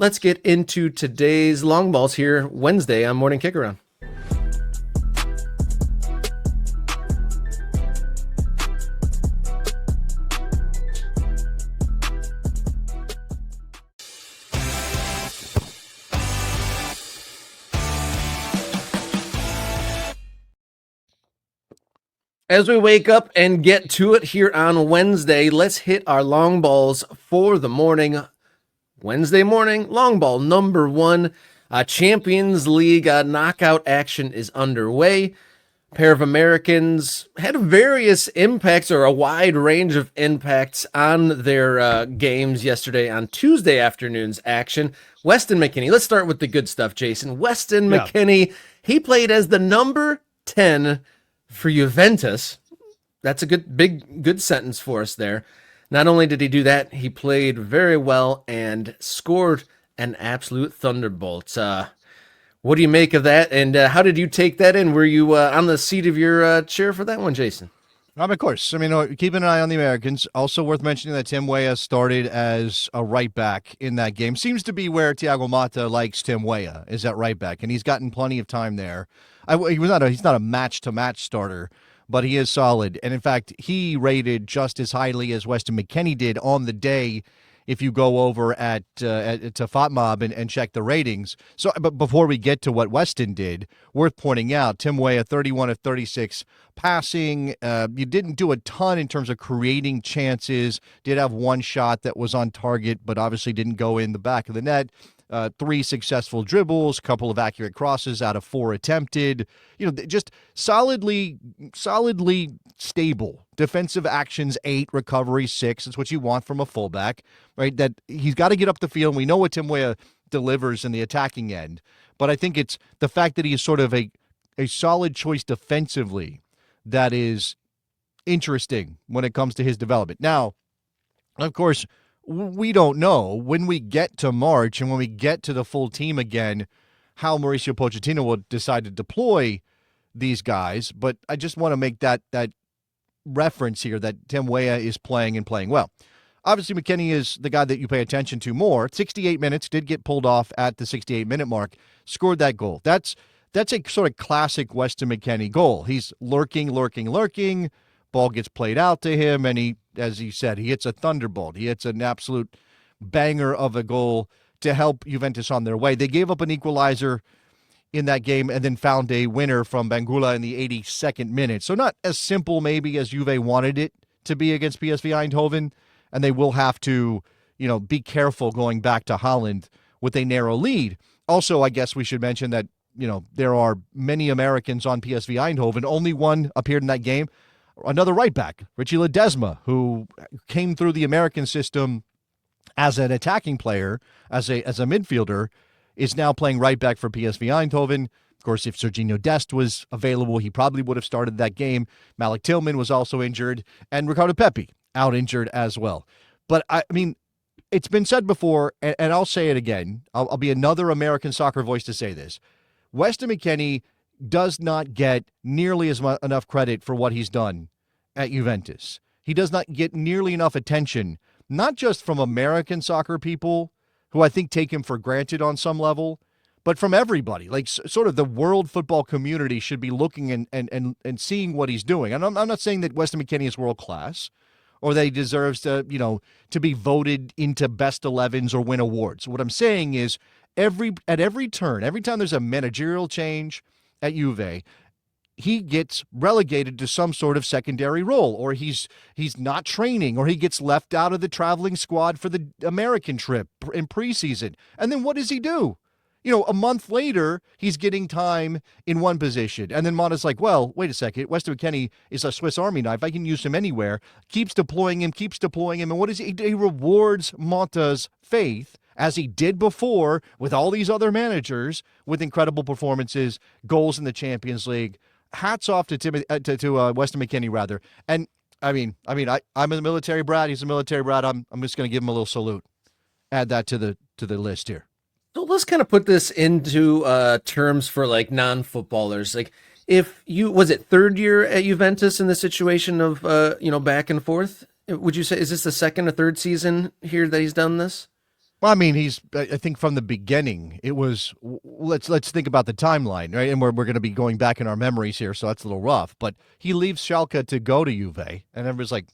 Let's get into today's long balls here Wednesday on Morning Kickaround. As we wake up and get to it here on Wednesday, let's hit our long balls for the morning. Wednesday morning, long ball number one. Champions League knockout action is underway. A pair of Americans had various impacts or a wide range of impacts on their games yesterday on Tuesday afternoon's action. Weston McKennie, let's start with the good stuff, Jason. Weston McKennie, he played as the number 10 for Juventus. That's a good sentence for us there. Not only did he do that, he played very well and scored an absolute thunderbolt. What do you make of that, and how did you take that in? Were you on the seat of your chair for that one, Jason? Of course. I mean, keeping an eye on the Americans. Also worth mentioning that Tim Weah started as a right back in that game. Seems to be where Thiago Motta likes Tim Weah, is at right back, and he's gotten plenty of time there. He's not a match-to-match starter, but he is solid. And, in fact, he rated just as highly as Weston McKennie did on the day if you go over to FotMob and check the ratings. So, but before we get to what Weston did, worth pointing out, Tim Weah, 31 of 36 passing. You didn't do a ton in terms of creating chances. Did have one shot that was on target, but obviously didn't go in the back of the net. 3 successful dribbles, a couple of accurate crosses out of 4 attempted. Just solidly stable. Defensive actions, 8, recovery, 6. It's what you want from a fullback, right? That he's got to get up the field. We know what Tim Weah delivers in the attacking end, but I think it's the fact that he is sort of a solid choice defensively that is interesting when it comes to his development. Now, of course, we don't know when we get to March and when we get to the full team again how Mauricio Pochettino will decide to deploy these guys, but I just want to make that reference here that Tim Weah is playing and playing well. Obviously, McKennie is the guy that you pay attention to more. 68 minutes, did get pulled off at the 68-minute mark, scored that goal. That's a sort of classic Weston McKennie goal. He's lurking. Ball gets played out to him, and he, as he said, he hits a thunderbolt. He hits an absolute banger of a goal to help Juventus on their way. They gave up an equalizer in that game and then found a winner from Bangula in the 82nd minute. So not as simple maybe as Juve wanted it to be against PSV Eindhoven, and they will have to, be careful going back to Holland with a narrow lead. Also, I guess we should mention that, there are many Americans on PSV Eindhoven. Only one appeared in that game. Another right back, Richie Ledesma, who came through the American system as an attacking player, as a midfielder, is now playing right back for PSV Eindhoven. Of course, if Serginho Dest was available, he probably would have started that game. Malik Tillman was also injured, and Ricardo Pepi out injured as well. But, I mean, it's been said before, and I'll say it again. I'll be another American soccer voice to say this. Weston McKennie does not get nearly enough credit for what he's done at Juventus. He does not get nearly enough attention, not just from American soccer people, who I think take him for granted on some level, but from everybody. Like, sort of the world football community should be looking and seeing what he's doing. And I'm not saying that Weston McKennie is world class or that he deserves to be voted into best 11s or win awards. What I'm saying is at every turn, every time there's a managerial change at Juve, he gets relegated to some sort of secondary role, or he's not training, or he gets left out of the traveling squad for the American trip in preseason. And then what does he do? A month later, he's getting time in one position. And then Motta's like, well, wait a second. Weston McKennie is a Swiss Army knife. I can use him anywhere. Keeps deploying him. And what is he? He rewards Motta's faith, as he did before with all these other managers, with incredible performances, goals in the Champions League. Hats off to Weston McKennie, rather. And I'm a military brat. He's a military brat. I'm just going to give him a little salute. Add that to the list here. So let's kind of put this into terms for like non-footballers. Like, if was it third year at Juventus in the situation of back and forth? Would you say, is this the second or third season here that he's done this? Well, I mean, I think from the beginning, it was, let's think about the timeline, right? And we're going to be going back in our memories here, so that's a little rough. But he leaves Schalke to go to Juve, and everybody's like,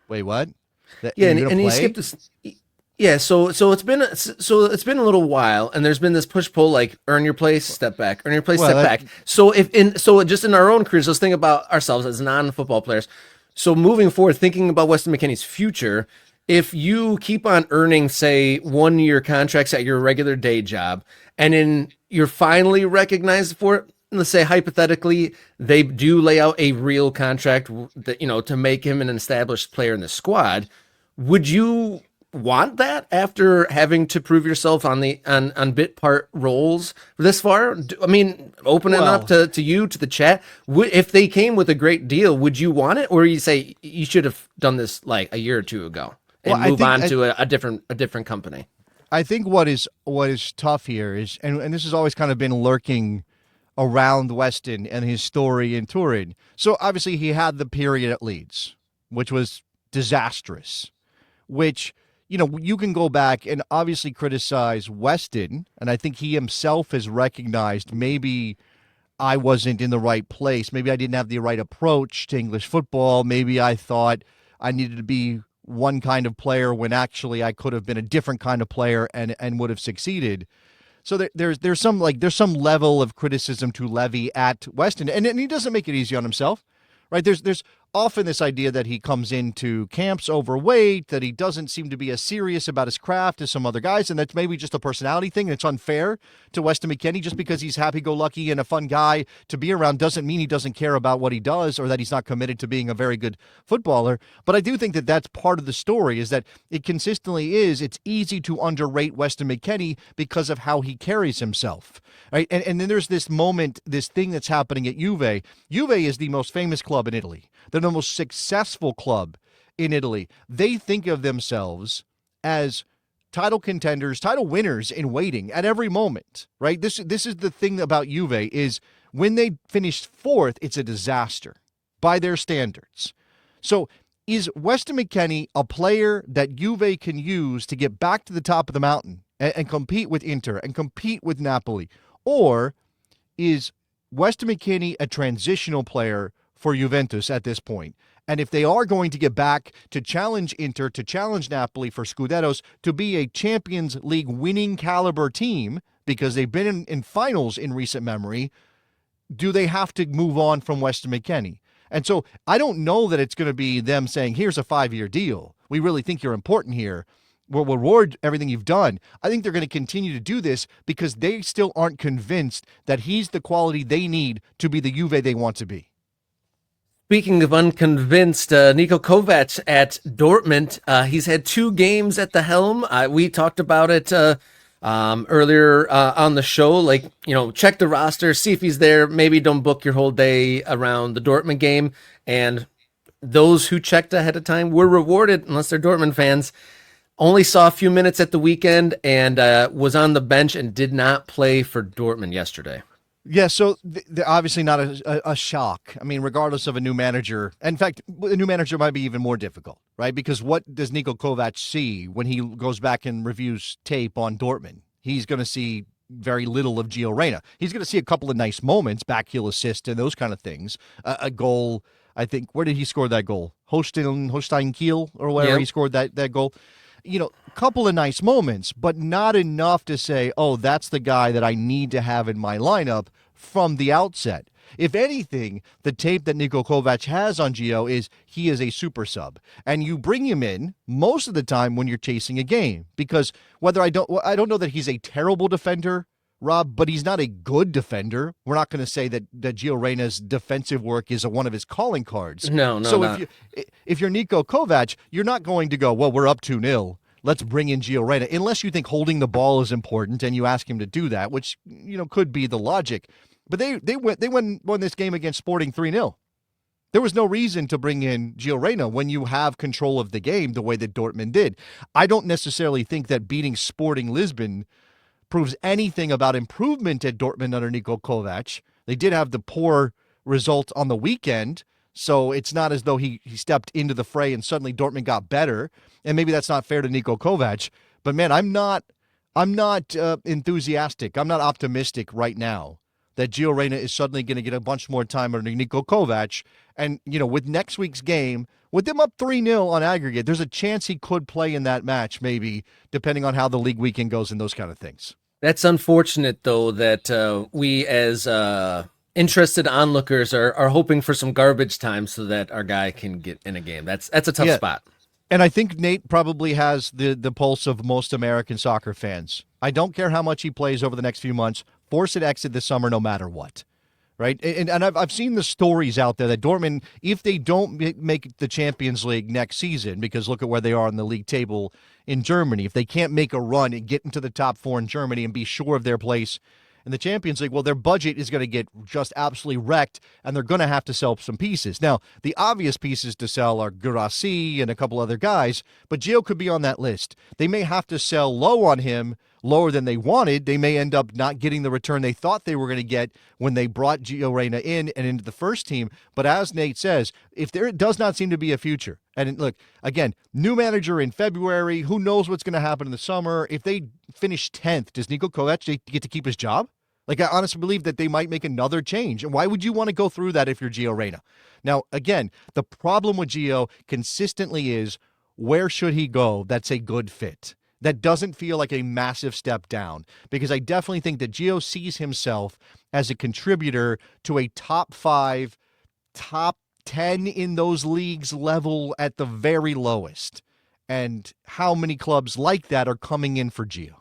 wait, what? Yeah, You're and, going to and he play? skipped this. Yeah, so it's been a little while, and there's been this push pull, like earn your place, step back, earn your place, Well, step back. So just in our own careers, let's think about ourselves as non-football players. So moving forward, thinking about Weston McKennie's future, if you keep on earning, say, 1 year contracts at your regular day job, and then you're finally recognized for it, let's say hypothetically they do lay out a real contract that to make him an established player in the squad, would you want that after having to prove yourself on the on bit part roles this far? I mean, opening up to you, to the chat, if they came with a great deal, would you want it, or you say you should have done this like a year or two ago and move on to a different company? I think what is tough here is, and this has always kind of been lurking around Weston and his story in Turin. So obviously he had the period at Leeds, which was disastrous, which, you can go back and obviously criticize Weston, and I think he himself has recognized maybe I wasn't in the right place. Maybe I didn't have the right approach to English football. Maybe I thought I needed to be one kind of player when actually I could have been a different kind of player and would have succeeded. So there's some level of criticism to levy at Weston, and he doesn't make it easy on himself, right? There's often this idea that he comes into camps overweight, that he doesn't seem to be as serious about his craft as some other guys, and that's maybe just a personality thing, and it's unfair to Weston McKennie. Just because he's happy-go-lucky and a fun guy to be around doesn't mean he doesn't care about what he does or that he's not committed to being a very good footballer. But I do think that that's part of the story, is that it consistently is. It's easy to underrate Weston McKennie because of how he carries himself, right? And then there's this moment, this thing that's happening at Juve. Juve is the most famous club in Italy. They're the most successful club in Italy. They think of themselves as title contenders, title winners in waiting at every moment, right? This is the thing about Juve, is when they finished fourth, it's a disaster by their standards. So is Weston McKennie a player that Juve can use to get back to the top of the mountain and compete with Inter and compete with Napoli? Or is Weston McKennie a transitional player for Juventus at this point? And if they are going to get back to challenge Inter, to challenge Napoli for Scudettos, to be a Champions League winning caliber team, because they've been in finals in recent memory, do they have to move on from Weston McKennie? And so I don't know that it's going to be them saying, here's a 5-year deal. We really think you're important here. We'll reward everything you've done. I think they're going to continue to do this because they still aren't convinced that he's the quality they need to be the Juve they want to be. Speaking of unconvinced, Niko Kovac at Dortmund, he's had 2 games at the helm. We talked about it earlier on the show. Like, check the roster, see if he's there. Maybe don't book your whole day around the Dortmund game. And those who checked ahead of time were rewarded, unless they're Dortmund fans. Only saw a few minutes at the weekend and was on the bench and did not play for Dortmund yesterday. Yeah, so they're obviously not a shock. I mean, regardless of a new manager. In fact, a new manager might be even more difficult, right? Because what does Niko Kovac see when he goes back and reviews tape on Dortmund? He's going to see very little of Gio Reyna. He's going to see a couple of nice moments, back heel assist and those kind of things. A goal, I think, where did he score that goal? Holstein Kiel or wherever he scored that goal. A couple of nice moments, but not enough to say, oh, that's the guy that I need to have in my lineup from the outset. If anything, the tape that Niko Kovac has on Gio is he is a super sub. And you bring him in most of the time when you're chasing a game. Because I don't know that he's a terrible defender, Rob, but he's not a good defender. We're not going to say that Gio Reyna's defensive work is one of his calling cards. No, so not. If you're Niko Kovac, you're not going to go, well, we're up 2-0. Let's bring in Gio Reyna, unless you think holding the ball is important and you ask him to do that, which could be the logic. But they won this game against Sporting 3-0. There was no reason to bring in Gio Reyna when you have control of the game the way that Dortmund did. I don't necessarily think that beating Sporting Lisbon proves anything about improvement at Dortmund under Niko Kovac. They did have the poor result on the weekend, so it's not as though he stepped into the fray and suddenly Dortmund got better. And maybe that's not fair to Niko Kovac, But man, I'm not enthusiastic. I'm not optimistic right now that Gio Reyna is suddenly going to get a bunch more time under Niko Kovac. And, with next week's game, with them up 3-0 on aggregate, there's a chance he could play in that match, maybe, depending on how the league weekend goes and those kind of things. That's unfortunate, though, that we as interested onlookers are hoping for some garbage time so that our guy can get in a game. That's a tough spot. And I think Nate probably has the pulse of most American soccer fans. I don't care how much he plays over the next few months. Force an exit this summer no matter what, right? And I've seen the stories out there that Dortmund, if they don't make the Champions League next season, because look at where they are on the league table in Germany, if they can't make a run and get into the top 4 in Germany and be sure of their place in the Champions League, well, their budget is going to get just absolutely wrecked, and they're going to have to sell some pieces. Now, the obvious pieces to sell are Guirassy and a couple other guys, but Gio could be on that list. They may have to sell low on him, lower than they wanted. They may end up not getting the return they thought they were going to get when they brought Gio Reyna in and into the first team. But as Nate says, if there does not seem to be a future, and look, again, new manager in February, who knows what's going to happen in the summer? If they finish 10th, does Niko Kovac get to keep his job? Like, I honestly believe that they might make another change. And why would you want to go through that if you're Gio Reyna? Now, again, the problem with Gio consistently is, where should he go that's a good fit? That doesn't feel like a massive step down, because I definitely think that Gio sees himself as a contributor to a top 5, top 10 in those leagues level at the very lowest. And how many clubs like that are coming in for Gio?